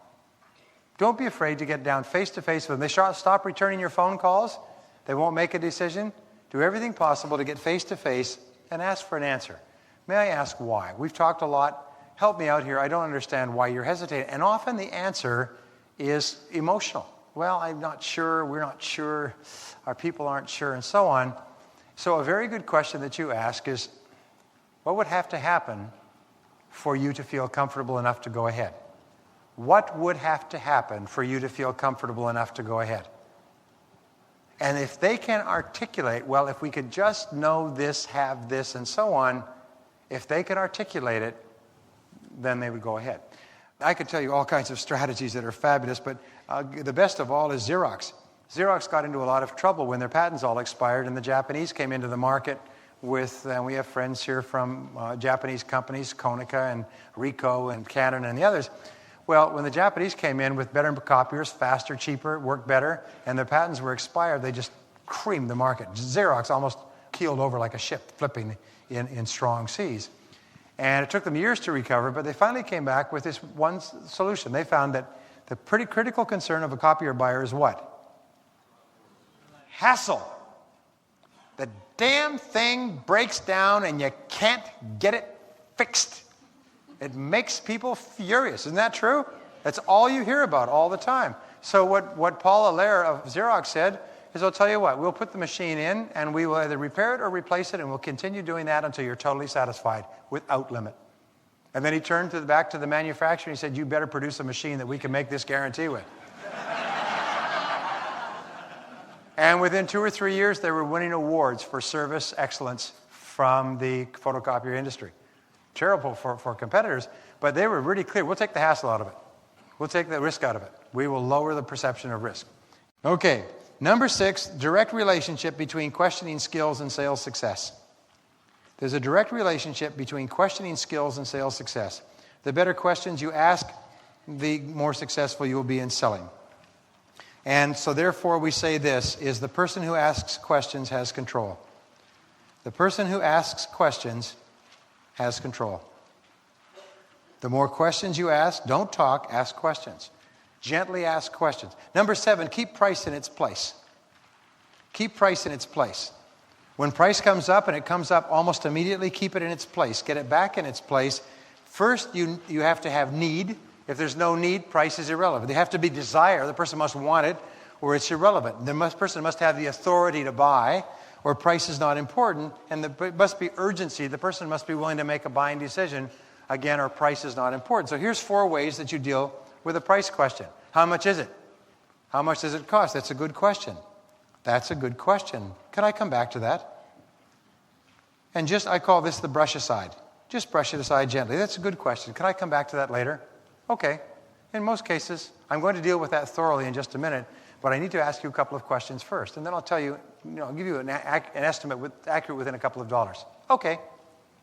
Don't be afraid to get down face-to-face with them. They stop returning your phone calls. They won't make a decision. Do everything possible to get face-to-face and ask for an answer. May I ask why? We've talked a lot. Help me out here. I don't understand why you're hesitating. And often the answer is emotional. Well, I'm not sure. We're not sure. Our people aren't sure, and so on. So a very good question that you ask is, what would have to happen for you to feel comfortable enough to go ahead? What would have to happen for you to feel comfortable enough to go ahead? And if they can articulate, well, if we could just know this, have this, and so on, if they could articulate it, then they would go ahead. I could tell you all kinds of strategies that are fabulous, but the best of all is Xerox. Xerox got into a lot of trouble when their patents all expired, and the Japanese came into the market with, and we have friends here from Japanese companies, Konica and Ricoh and Canon and the others. Well, when the Japanese came in with better copiers, faster, cheaper, worked better, and their patents were expired, they just creamed the market. Xerox almost keeled over like a ship flipping in strong seas. And it took them years to recover, but they finally came back with this one solution. They found that the pretty critical concern of a copier buyer is what? Hassle. The damn thing breaks down and you can't get it fixed. It makes people furious. Isn't that true? That's all you hear about all the time. So what Paul Allaire of Xerox said, is I'll tell you what, we'll put the machine in and we will either repair it or replace it, and we'll continue doing that until you're totally satisfied without limit. And then he turned back to the manufacturer and he said, you better produce a machine that we can make this guarantee with. And within 2 or 3 years, they were winning awards for service excellence from the photocopier industry. Terrible for competitors, but they were really clear. We'll take the hassle out of it. We'll take the risk out of it. We will lower the perception of risk. Okay, number 6, direct relationship between questioning skills and sales success. There's a direct relationship between questioning skills and sales success. The better questions you ask, the more successful you will be in selling. And so therefore we say this, is the person who asks questions has control. The person who asks questions has control. The more questions you ask, don't talk, ask questions. Gently ask questions. Number 7, keep price in its place. Keep price in its place. When price comes up, and it comes up almost immediately, keep it in its place. Get it back in its place. First, you have to have need. If there's no need, price is irrelevant. There have to be desire. The person must want it, or it's irrelevant. The person must have the authority to buy, or price is not important, and there must be urgency. The person must be willing to make a buying decision, again, or price is not important. So here's 4 ways that you deal with a price question. How much is it? How much does it cost? That's a good question. That's a good question. Can I come back to that? And I call this the brush aside. Just brush it aside gently. That's a good question. Can I come back to that later? Okay. In most cases, I'm going to deal with that thoroughly in just a minute, but I need to ask you a couple of questions first, and then I'll tell you, I'll give you an estimate accurate within a couple of dollars. Okay.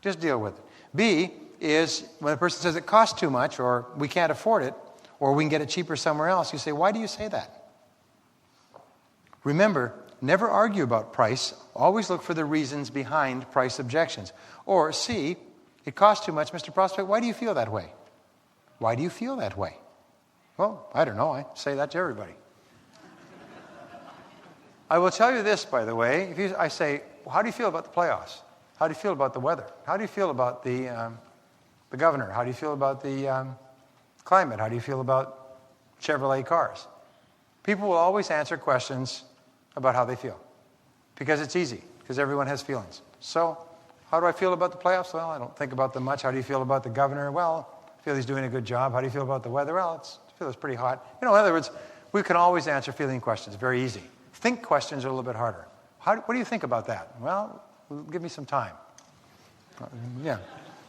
Just deal with it. B is when a person says it costs too much, or we can't afford it, or we can get it cheaper somewhere else, you say, why do you say that? Remember, never argue about price. Always look for the reasons behind price objections. Or C, it costs too much, Mr. Prospect, why do you feel that way? Why do you feel that way? Well, I don't know. I say that to everybody. I will tell you this, by the way. I say, well, how do you feel about the playoffs? How do you feel about the weather? How do you feel about the governor? How do you feel about the climate? How do you feel about Chevrolet cars? People will always answer questions about how they feel because it's easy, because everyone has feelings. So how do I feel about the playoffs? Well, I don't think about them much. How do you feel about the governor? Well, I feel he's doing a good job. How do you feel about the weather? Well, I feel it's pretty hot. In other words, we can always answer feeling questions. Very easy. Think questions are a little bit harder. What do you think about that? Well, give me some time. Yeah.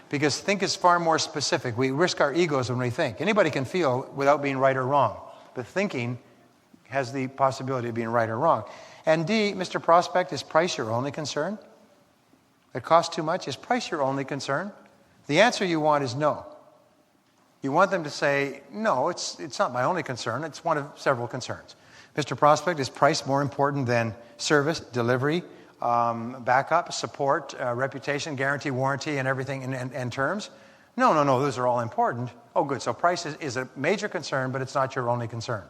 Because think is far more specific. We risk our egos when we think. Anybody can feel without being right or wrong. But thinking has the possibility of being right or wrong. And D, Mr. Prospect, is price your only concern? It costs too much? Is price your only concern? The answer you want is no. You want them to say, no, it's not my only concern. It's one of several concerns. Mr. Prospect, is price more important than service, delivery, backup, support, reputation, guarantee, warranty, and everything, and terms? No, those are all important. Oh, good. So price is a major concern, but it's not your only concern.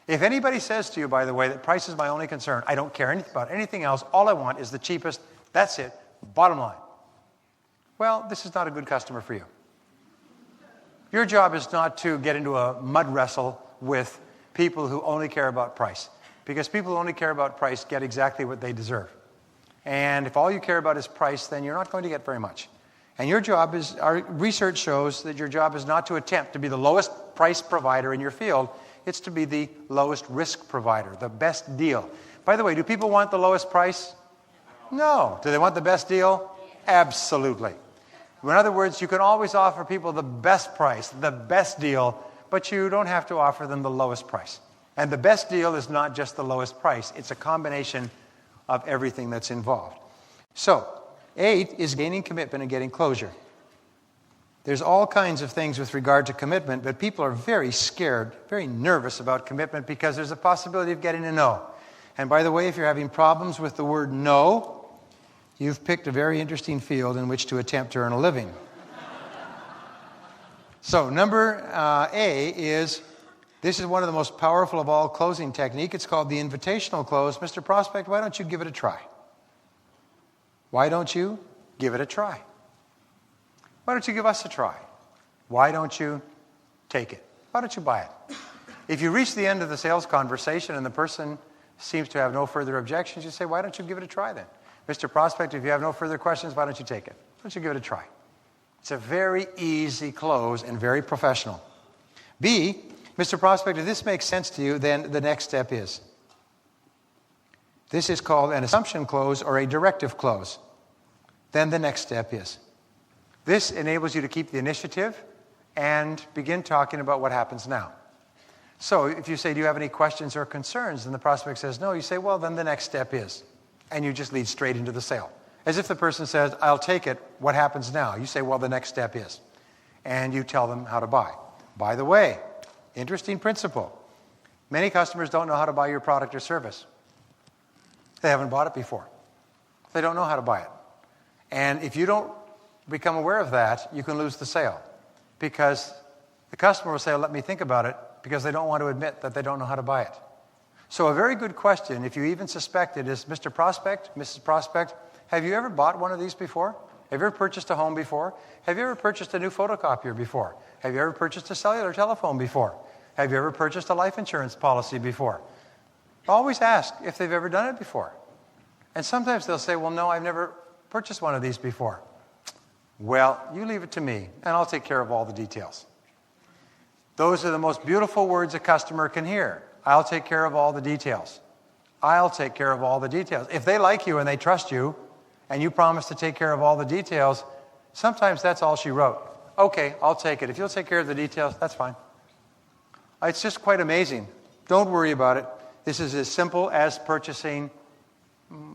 If anybody says to you, by the way, that price is my only concern, I don't care about anything else, all I want is the cheapest, that's it, bottom line. Well, this is not a good customer for you. Your job is not to get into a mud wrestle with people who only care about price. Because people who only care about price get exactly what they deserve. And if all you care about is price, then you're not going to get very much. And your job is, our research shows that your job is not to attempt to be the lowest price provider in your field. It's to be the lowest risk provider, the best deal. By the way, do people want the lowest price? No. Do they want the best deal? Absolutely. In other words, you can always offer people the best price, the best deal, but you don't have to offer them the lowest price. And the best deal is not just the lowest price. It's a combination of everything that's involved. So, 8 is gaining commitment and getting closure. There's all kinds of things with regard to commitment, but people are very scared, very nervous about commitment because there's a possibility of getting a no. And by the way, if you're having problems with the word no, you've picked a very interesting field in which to attempt to earn a living. So number A is, this is one of the most powerful of all closing technique. It's called the invitational close. Mr. Prospect, why don't you give it a try? Why don't you give it a try? Why don't you give us a try? Why don't you take it? Why don't you buy it? If you reach the end of the sales conversation and the person seems to have no further objections, you say, why don't you give it a try then? Mr. Prospect, if you have no further questions, why don't you take it? Why don't you give it a try? It's a very easy close and very professional. B, Mr. Prospect, if this makes sense to you, then the next step is. This is called an assumption close or a directive close. Then the next step is. This enables you to keep the initiative and begin talking about what happens now. So if you say, do you have any questions or concerns? And the prospect says no, you say, well, then the next step is. And you just lead straight into the sale. As if the person says, I'll take it, what happens now? You say, well, the next step is. And you tell them how to buy. By the way, interesting principle. Many customers don't know how to buy your product or service. They haven't bought it before. They don't know how to buy it. And if you don't become aware of that, you can lose the sale. Because the customer will say, let me think about it, because they don't want to admit that they don't know how to buy it. So a very good question, if you even suspect it, is, Mr. Prospect, Mrs. Prospect, have you ever bought one of these before? Have you ever purchased a home before? Have you ever purchased a new photocopier before? Have you ever purchased a cellular telephone before? Have you ever purchased a life insurance policy before? Always ask if they've ever done it before. And sometimes they'll say, well, no, I've never purchased one of these before. Well, you leave it to me, and I'll take care of all the details. Those are the most beautiful words a customer can hear. I'll take care of all the details. I'll take care of all the details. If they like you and they trust you, and you promise to take care of all the details, sometimes that's all she wrote. Okay, I'll take it. If you'll take care of the details, that's fine. It's just quite amazing. Don't worry about it. This is as simple as purchasing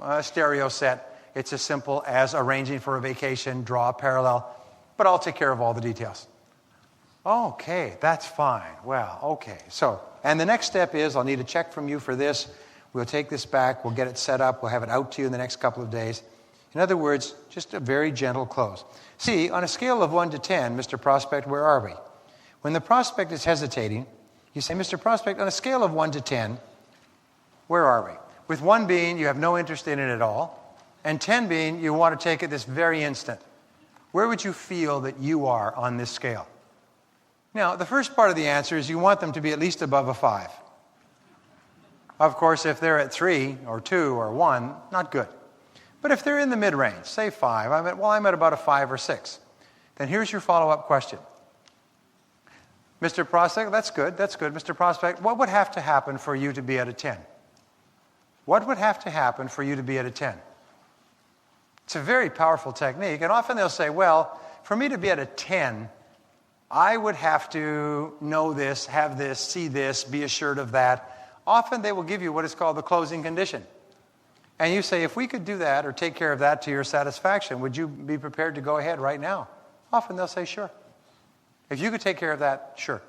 a stereo set. It's as simple as arranging for a vacation, draw a parallel. But I'll take care of all the details. Okay, that's fine. Well, okay. So, and the next step is, I'll need a check from you for this. We'll take this back. We'll get it set up. We'll have it out to you in the next couple of days. In other words, just a very gentle close. See, on a scale of 1 to 10, Mr. Prospect, where are we? When the prospect is hesitating, you say, Mr. Prospect, on a scale of 1 to 10, where are we? With 1 being you have no interest in it at all, and 10 being you want to take it this very instant. Where would you feel that you are on this scale? Now, the first part of the answer is you want them to be at least above a 5. Of course, if they're at 3 or 2 or 1, not good. But if they're in the mid-range, say 5, I'm at about a 5 or 6. Then here's your follow-up question. Mr. Prospect, that's good, Mr. Prospect, what would have to happen for you to be at a 10? What would have to happen for you to be at a 10? It's a very powerful technique, and often they'll say, well, for me to be at a 10, I would have to know this, have this, see this, be assured of that. Often they will give you what is called the closing condition. And you say, if we could do that or take care of that to your satisfaction, would you be prepared to go ahead right now? Often they'll say, sure. If you could take care of that, sure.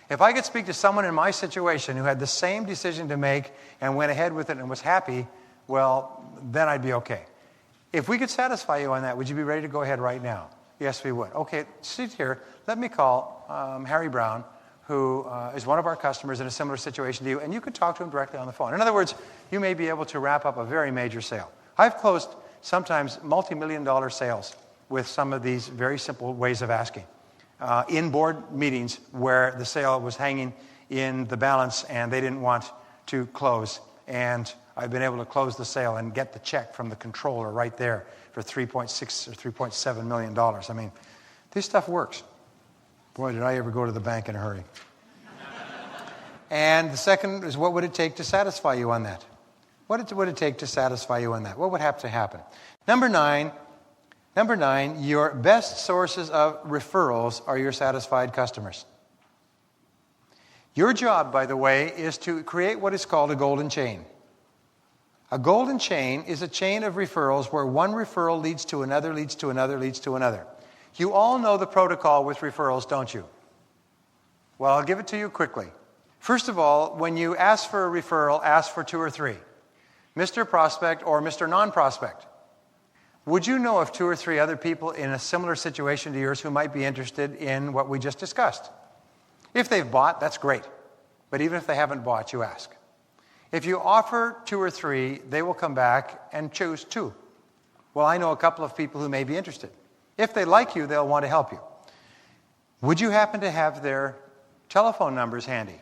If I could speak to someone in my situation who had the same decision to make and went ahead with it and was happy, well, then I'd be okay. If we could satisfy you on that, would you be ready to go ahead right now? Yes, we would. Okay, sit here. Let me call Harry Brown, who is one of our customers in a similar situation to you, and you could talk to him directly on the phone. In other words, you may be able to wrap up a very major sale. I've closed sometimes multi-million-dollar sales with some of these very simple ways of asking. In board meetings where the sale was hanging in the balance and they didn't want to close. And I've been able to close the sale and get the check from the controller right there for $3.6 or $3.7 million. I mean, this stuff works. Boy, did I ever go to the bank in a hurry. And the second is, what would it take to satisfy you on that? What would it take to satisfy you on that? What would have to happen? Number nine, your best sources of referrals are your satisfied customers. Your job, by the way, is to create what is called a golden chain. A golden chain is a chain of referrals where one referral leads to another, leads to another, leads to another. You all know the protocol with referrals, don't you? Well, I'll give it to you quickly. First of all, when you ask for a referral, ask for 2 or 3. Mr. Prospect or Mr. Non-Prospect. Would you know of 2 or 3 other people in a similar situation to yours who might be interested in what we just discussed? If they've bought, that's great. But even if they haven't bought, you ask. If you offer 2 or 3, they will come back and choose 2. Well, I know a couple of people who may be interested. If they like you, they'll want to help you. Would you happen to have their telephone numbers handy?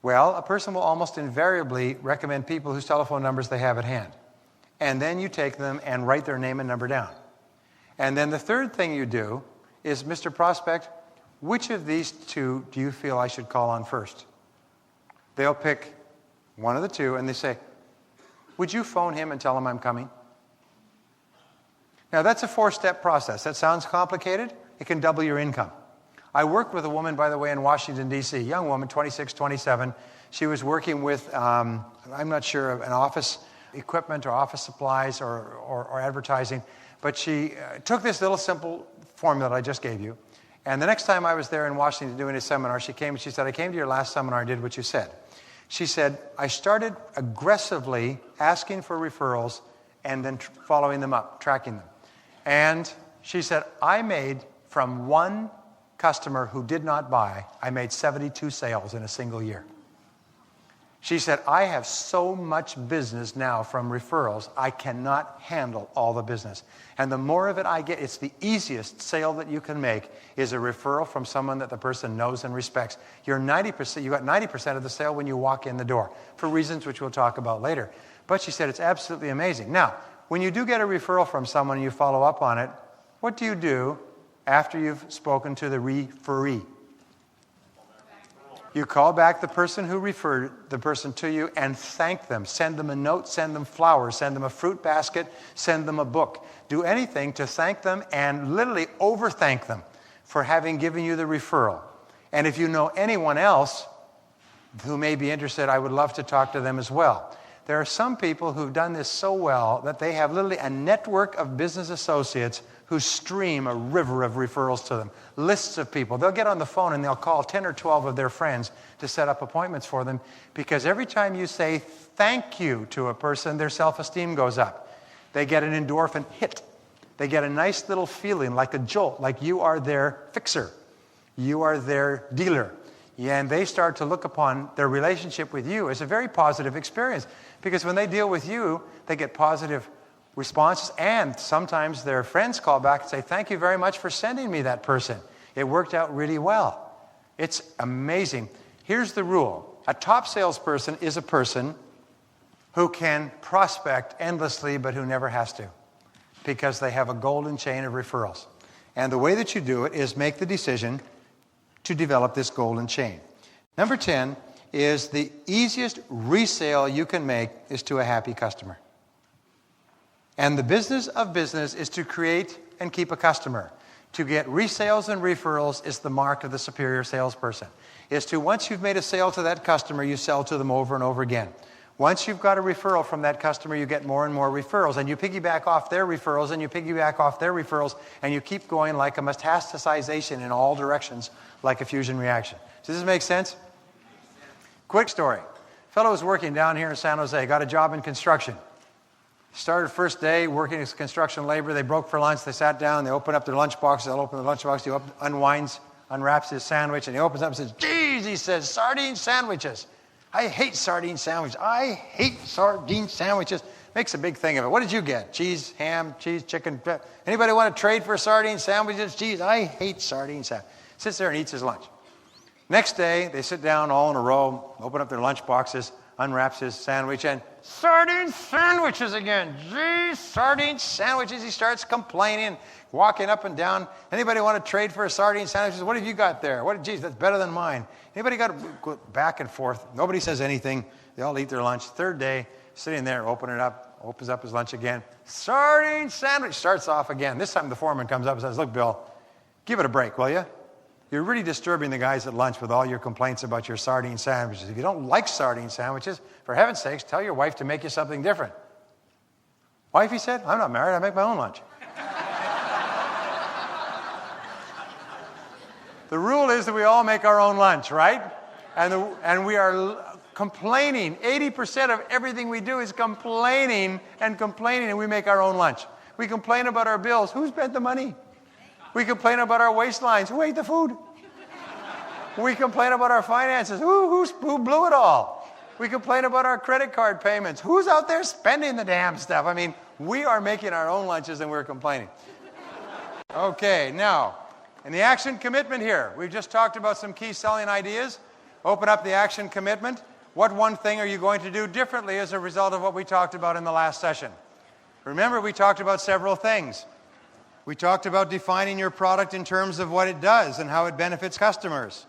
Well, a person will almost invariably recommend people whose telephone numbers they have at hand. And then you take them and write their name and number down. And then the third thing you do is, Mr. Prospect, which of these two do you feel I should call on first? They'll pick one of the two and they say, would you phone him and tell him I'm coming? Now that's a 4-step process. That sounds complicated. It can double your income. I worked with a woman, by the way, in Washington, D.C., young woman, 26, 27. She was working with, I'm not sure, an office equipment or office supplies or advertising. But she took this little simple formula that I just gave you. And the next time I was there in Washington doing a seminar, she came and she said, I came to your last seminar and did what you said. She said, I started aggressively asking for referrals and then following them up, tracking them. And she said, I made from one customer who did not buy, I made 72 sales in a single year. She said, I have so much business now from referrals, I cannot handle all the business. And the more of it I get, it's the easiest sale that you can make is a referral from someone that the person knows and respects. You got 90% of the sale when you walk in the door, for reasons which we'll talk about later. But she said, it's absolutely amazing. Now, when you do get a referral from someone and you follow up on it, what do you do after you've spoken to the referee? You call back the person who referred the person to you and thank them. Send them a note, send them flowers, send them a fruit basket, send them a book. Do anything to thank them and literally over-thank them for having given you the referral. And if you know anyone else who may be interested, I would love to talk to them as well. There are some people who've done this so well that they have literally a network of business associates who stream a river of referrals to them. Lists of people. They'll get on the phone and they'll call 10 or 12 of their friends to set up appointments for them, because every time you say thank you to a person, their self-esteem goes up. They get an endorphin hit. They get a nice little feeling like a jolt, like you are their fixer. You are their dealer. Yeah, and they start to look upon their relationship with you as a very positive experience, because when they deal with you, they get positive responses, and sometimes their friends call back and say, thank you very much for sending me that person. It worked out really well. It's amazing. Here's the rule. A top salesperson is a person who can prospect endlessly but who never has to, because they have a golden chain of referrals. And the way that you do it is make the decision to develop this golden chain. Number 10 is the easiest resale you can make is to a happy customer. And the business of business is to create and keep a customer. To get resales and referrals is the mark of the superior salesperson. Is to, once you've made a sale to that customer, you sell to them over and over again. Once you've got a referral from that customer, you get more and more referrals. And you piggyback off their referrals, and you piggyback off their referrals, and you keep going like a metastasization in all directions, like a fusion reaction. Does this make sense? Quick story. Fellow was working down here in San Jose, got a job in construction. Started first day working as construction labor. They broke for lunch. They sat down. They opened up their lunch box. They'll open the lunch box. He unwraps his sandwich, and he opens up and says, geez, he says, sardine sandwiches. I hate sardine sandwiches. I hate sardine sandwiches. Makes a big thing of it. What did you get? Cheese, ham, cheese, chicken. Anybody want to trade for sardine sandwiches? Geez, I hate sardine sandwiches. Sits there and eats his lunch. Next day, they sit down all in a row, open up their lunch boxes, unwraps his sandwich, and sardine sandwiches again. Geez, sardine sandwiches. He starts complaining, walking up and down. Anybody want to trade for a sardine sandwich? What have you got there? Geez, that's better than mine. Anybody got to go back and forth? Nobody says anything. They all eat their lunch. Third day, sitting there, opens up his lunch again. Sardine sandwich. Starts off again. This time the foreman comes up and says, look, Bill, give it a break, will you? You're really disturbing the guys at lunch with all your complaints about your sardine sandwiches. If you don't like sardine sandwiches, for heaven's sakes, tell your wife to make you something different. Wife, he said, I'm not married. I make my own lunch. The rule is that we all make our own lunch, right? And we are complaining. 80% of everything we do is complaining, and we make our own lunch. We complain about our bills. Who spent the money? We complain about our waistlines. Who ate the food? We complain about our finances. Who blew it all? We complain about our credit card payments. Who's out there spending the damn stuff? I mean, we are making our own lunches and we're complaining. Okay, now, in the action commitment here, we've just talked about some key selling ideas. Open up the action commitment. What one thing are you going to do differently as a result of what we talked about in the last session? Remember, we talked about several things. We talked about defining your product in terms of what it does and how it benefits customers.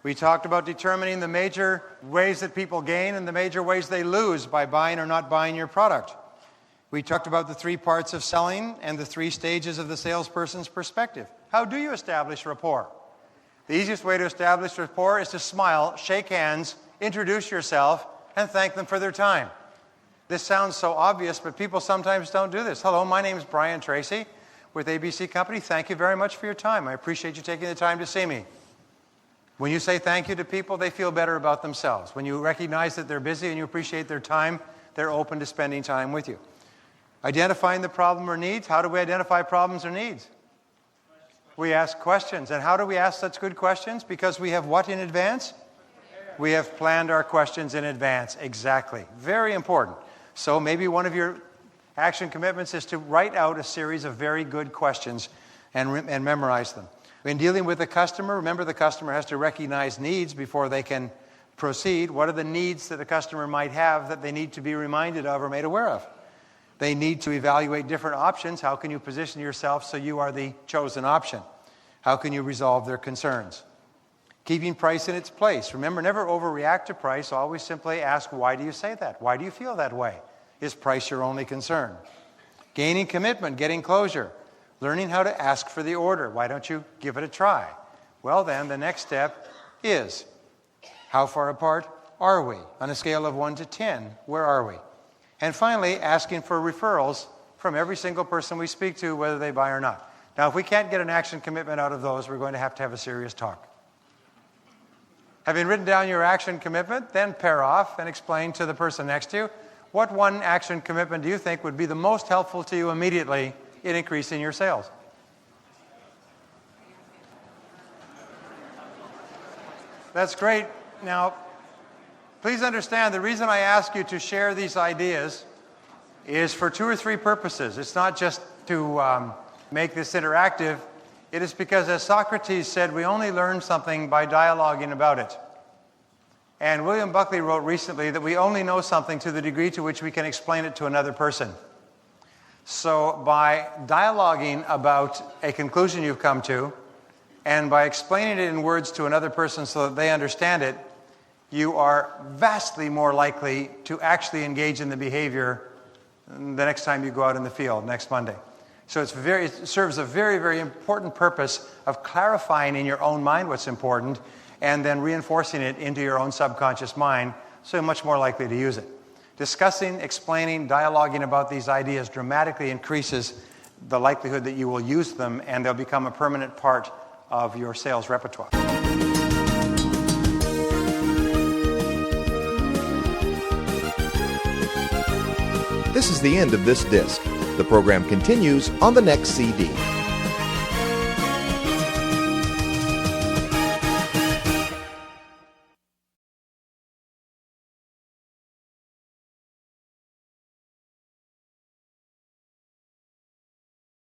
We talked about determining the major ways that people gain and the major ways they lose by buying or not buying your product. We talked about the 3 parts of selling and the 3 stages of the salesperson's perspective. How do you establish rapport? The easiest way to establish rapport is to smile, shake hands, introduce yourself, and thank them for their time. This sounds so obvious, but people sometimes don't do this. Hello, my name is BrianTracy with ABC Company. Thank you very much for your time. I appreciate you taking the time to see me. When you say thank you to people, they feel better about themselves. When you recognize that they're busy and you appreciate their time, they're open to spending time with you. Identifying the problem or needs. How do we identify problems or needs? We ask questions. And how do we ask such good questions? Because we have what in advance? We have planned our questions in advance. Exactly. Very important. So maybe one of your action commitments is to write out a series of very good questions and memorize them. In dealing with the customer, remember the customer has to recognize needs before they can proceed. What are the needs that the customer might have that they need to be reminded of or made aware of? They need to evaluate different options. How can you position yourself so you are the chosen option? How can you resolve their concerns? Keeping price in its place. Remember, never overreact to price. Always simply ask, why do you say that? Why do you feel that way? Is price your only concern? Gaining commitment, getting closure. Learning how to ask for the order. Why don't you give it a try? Well then, the next step is, how far apart are we? On a scale of 1 to 10, where are we? And finally, asking for referrals from every single person we speak to, whether they buy or not. Now, if we can't get an action commitment out of those, we're going to have a serious talk. Having written down your action commitment, then pair off and explain to the person next to you, what one action commitment do you think would be the most helpful to you immediately in increasing your sales? That's great. Now, please understand the reason I ask you to share these ideas is for 2 or 3 purposes. It's not just to make this interactive. It is because, as Socrates said, we only learn something by dialoguing about it. And William Buckley wrote recently that we only know something to the degree to which we can explain it to another person. So by dialoguing about a conclusion you've come to, and by explaining it in words to another person so that they understand it, you are vastly more likely to actually engage in the behavior the next time you go out in the field, next Monday. So it serves a very, very important purpose of clarifying in your own mind what's important and then reinforcing it into your own subconscious mind, so you're much more likely to use it. Discussing, explaining, dialoguing about these ideas dramatically increases the likelihood that you will use them and they'll become a permanent part of your sales repertoire. This is the end of this disc. The program continues on the next CD.